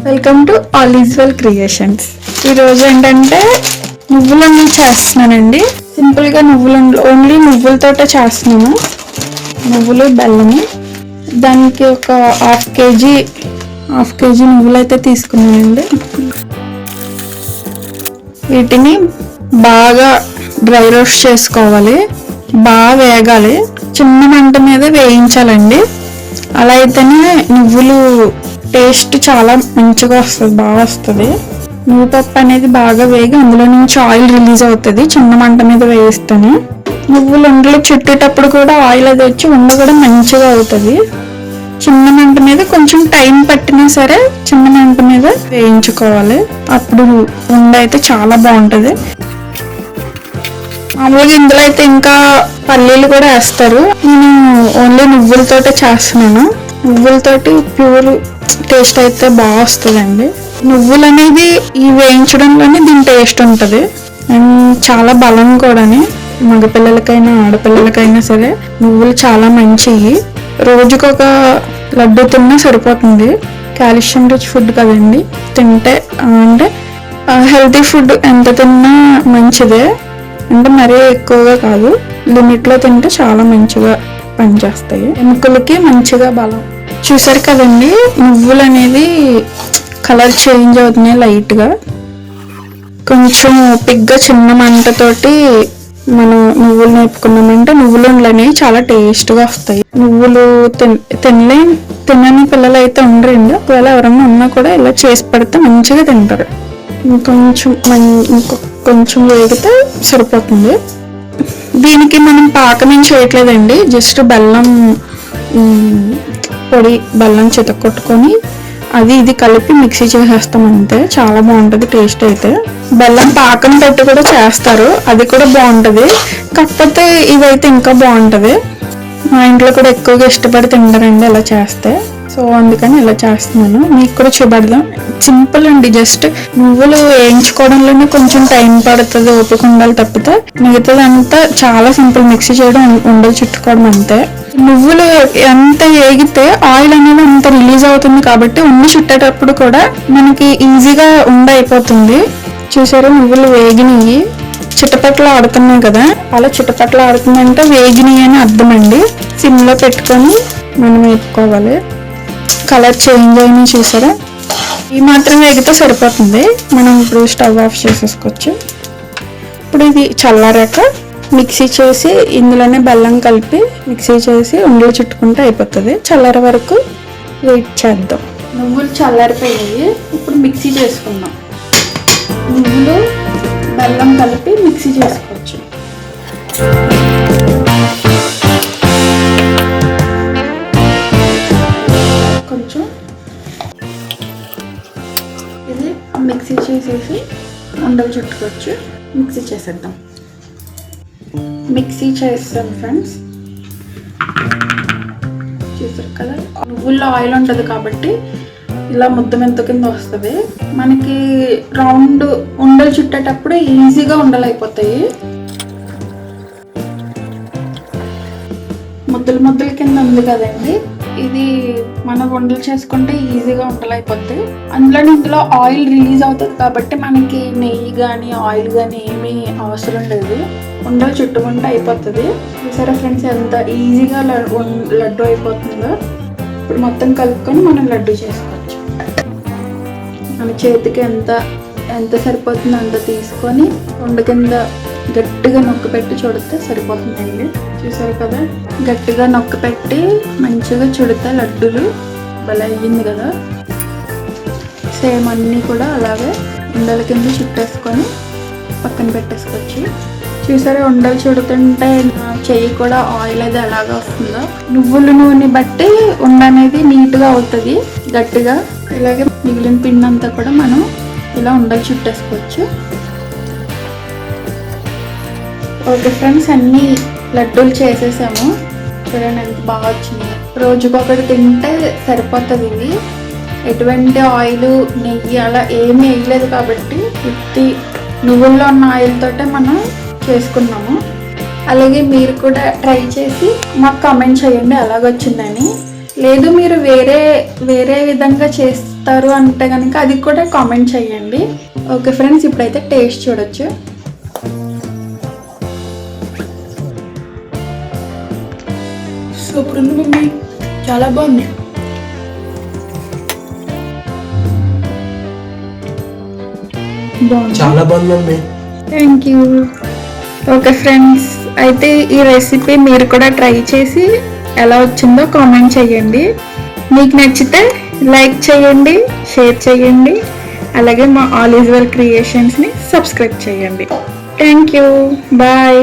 Welcome to all is well creations. ఈరోజు ఏంటంటే నువ్వులను చేస్తున్నానండి. సింపుల్గా ఓన్లీ నువ్వులతోటే చేస్తున్నాను. నువ్వులు బెల్లము. దానికి ఒక హాఫ్ కేజీ నువ్వులు అయితే తీసుకున్నానండి. వీటిని బాగా డ్రై రోస్ట్ చేసుకోవాలి, బాగా వేగాలి, చిన్న మంట మీద వేయించాలండి. అలా అయితేనే నువ్వులు టేస్ట్ చాలా మంచిగా వస్తుంది, బాగా వస్తుంది. నువ్వు పప్పు అనేది బాగా వేగి అందులో నుంచి ఆయిల్ రిలీజ్ అవుతుంది చిన్న మంట మీద వేయిస్తేనే. నువ్వులు ఉండలు చుట్టేటప్పుడు కూడా ఆయిల్ అది వచ్చి ఉండ కూడా మంచిగా అవుతుంది. చిన్న మంట మీద కొంచెం టైం పట్టినా సరే చిన్న మంట మీద వేయించుకోవాలి, అప్పుడు ఉండ అయితే చాలా బాగుంటుంది. మామూలుగా ఇందులో అయితే ఇంకా పల్లీలు కూడా వేస్తారు. నేను ఓన్లీ నువ్వులతోటే చేస్తున్నాను. నువ్వులతోటి ప్యూర్ టేస్ట్ అయితే బాగా వస్తుందండి. నువ్వులు అనేది ఈ వేయించడంలోనే దీని టేస్ట్ ఉంటుంది. అండ్ చాలా బలం కూడాని. మగపిల్లలకైనా ఆడపిల్లలకైనా సరే నువ్వులు చాలా మంచివి. రోజుకొక లడ్డు తిన్నా సరిపోతుంది. కాల్షియం రిచ్ ఫుడ్ కదండి. తింటే అంటే హెల్తీ ఫుడ్ ఎంత తిన్నా మంచిదే, అంటే మరీ ఎక్కువగా కాదు, లిమిట్లో తింటే చాలా మంచిగా పనిచేస్తాయి. ఎముకలకి మంచిగా బలం. చూసారు కదండి, నువ్వులు అనేది కలర్ చేంజ్ అవుతున్నాయి లైట్గా. కొంచెం ఓపిక్గా చిన్న మంటతోటి మనం నువ్వులు నేర్పుకున్నామంటే నువ్వులు అనేవి చాలా టేస్ట్గా వస్తాయి. నువ్వులు తినని పిల్లలు అయితే ఉండరండి. ఒకవేళ ఎవరన్నా ఉన్నా కూడా ఇలా చేసి పెడితే మంచిగా తింటారు. ఇంకొంచెం వేగితే సరిపోతుంది. దీనికి మనం పాకం చేయట్లేదండి, జస్ట్ బెల్లం పొడి, బెల్లం చితకొట్టుకొని అది ఇది కలిపి మిక్సీ చేసేస్తాం అంతే. చాలా బాగుంటుంది టేస్ట్ అయితే. బెల్లం పాకం పెట్టి కూడా చేస్తారు, అది కూడా బాగుంటుంది. కాకపోతే ఇవైతే ఇంకా బాగుంటుంది. మా ఇంట్లో కూడా ఎక్కువగా ఇష్టపడి తింటారండి ఇలా చేస్తే. సో అందుకని ఇలా చేస్తున్నాను, మీకు కూడా చూపెడదాం. సింపుల్ అండి, జస్ట్ నువ్వులు వేయించుకోవడంలోనే కొంచెం టైం పడుతుంది, ఓపిక ఉండాలి తప్పితే మిగతాదంతా చాలా సింపుల్. మిక్సీ చేయడం, ఉండలు చుట్టుకోవడం అంతే. నువ్వులు ఎంత వేగితే ఆయిల్ అనేది అంత రిలీజ్ అవుతుంది కాబట్టి ఉండ చుట్టేటప్పుడు కూడా మనకి ఈజీగా ఉండ అయిపోతుంది. చూసారు, నువ్వులు వేగినవి చిట్టపట్లు ఆడుతున్నాయి కదా, అలా చిట్టపట్లు ఆడుతుందంటే వేగినవి అని అర్థం అండి. సిమ్లో పెట్టుకొని మనం వేపుకోవాలి. కలర్ చేంజ్ అయినా చూసారా, ఈ మాత్రం వేగితే సరిపోతుంది. మనం ఇప్పుడు స్టవ్ ఆఫ్ చేసేసుకోవచ్చు. ఇప్పుడు ఇది చల్లారాక మిక్సీ చేసి ఇందులోనే బెల్లం కలిపి మిక్సీ చేసి ఉండలు చుట్టుకుంటే అయిపోతుంది. చల్లార వరకు వెయిట్ చేద్దాం. నువ్వులు చల్లారిపోయాయి, ఇప్పుడు మిక్సీ చేసుకుందాం. నువ్వులు బెల్లం కలిపి మిక్సీ చేసుకోవచ్చు. కొంచెం ఇది మిక్సీ చేసేసి ఉండలు చుట్టుకోవచ్చు. మిక్సీ చేసేద్దాం. మిక్సీ చేస్తాం ఫ్రెండ్స్. చూసారు కదా, నువ్వుల్లో ఆయిల్ ఉంటుంది కాబట్టి ఇలా ముద్ద మెంత కింద వస్తుంది. మనకి రౌండ్ ఉండలు చుట్టేటప్పుడు ఈజీగా ఉండలు అయిపోతాయి. ముద్దల కింద ఉంది కదండి, ఇది మనం ఉండలు చేసుకుంటే ఈజీగా ఉండలు అయిపోతాయి. ఇందులో ఆయిల్ రిలీజ్ అవుతుంది కాబట్టి మనకి నెయ్యి కానీ ఆయిల్ కానీ ఏమీ అవసరం లేదు. ఉండలు చుట్టుకుంటే అయిపోతుంది. చూసారా ఫ్రెండ్స్, ఎంత ఈజీగా లడ్డు అయిపోతుందో. ఇప్పుడు మొత్తం కలుపుకొని మనం లడ్డు చేసుకోవచ్చు. మన చేతికి ఎంత సరిపోతుందో అంత తీసుకొని ఉండ కింద గట్టిగా నొక్కి పెట్టి చుడితే సరిపోతుందండి. చూసారు కదా, గట్టిగా నొక్కి పెట్టి మంచిగా చుడితే లడ్డూలు భలే అయ్యింది కదా. సేమ్ అన్నీ కూడా అలాగే ఉండల కింద చుట్టేసుకొని పక్కన పెట్టేసుకోవచ్చు. చూసారా, ఉండలు చుడుతుంటే చెయ్యి కూడా ఆయిల్ అది ఎలాగా వస్తుందో. నువ్వుల నూనె బట్టి ఉండ అనేది నీట్గా అవుతుంది గట్టిగా. ఇలాగే మిగిలిన పిండి అంతా కూడా మనం ఇలా ఉండలు చుట్టేసుకోవచ్చు. ఓకే ఫ్రెండ్స్, అన్నీ లడ్డూలు చేసేసాము. చూడండి ఎంత బాగా వచ్చినాయి. రోజుకొకటి తింటే సరిపోతుంది. ఇవి ఎటువంటి ఆయిల్ నెయ్యి అలా ఏమీ వేయలేదు కాబట్టి ఉత్తి నువ్వుల్లో ఉన్న ఆయిల్ తోటే మనం చేసుకున్నాము. అలాగే మీరు కూడా ట్రై చేసి మాకు కామెంట్ చేయండి ఎలాగొచ్చిందని. లేదు మీరు వేరే విధంగా చేస్తారు అంటే కనుక అది కూడా కామెంట్ చేయండి. ఓకే ఫ్రెండ్స్, ఇప్పుడైతే టేస్ట్ చూడొచ్చు. సూపర్ ఉంది మమ్మీ, చాలా బాగుంది. చాలా బాగుంది mummy. Thank you. Okay friends, అయితే ఈ రెసిపీ మీరు కూడా ట్రై చేసి ఎలా వచ్చిందో కామెంట్ చేయండి. మీకు నచ్చితే లైక్ చేయండి, షేర్ చేయండి, అలాగే మా ఆల్ ఈజ్ వెల్ క్రియేషన్స్ని సబ్స్క్రైబ్ చేయండి. Thank you, bye.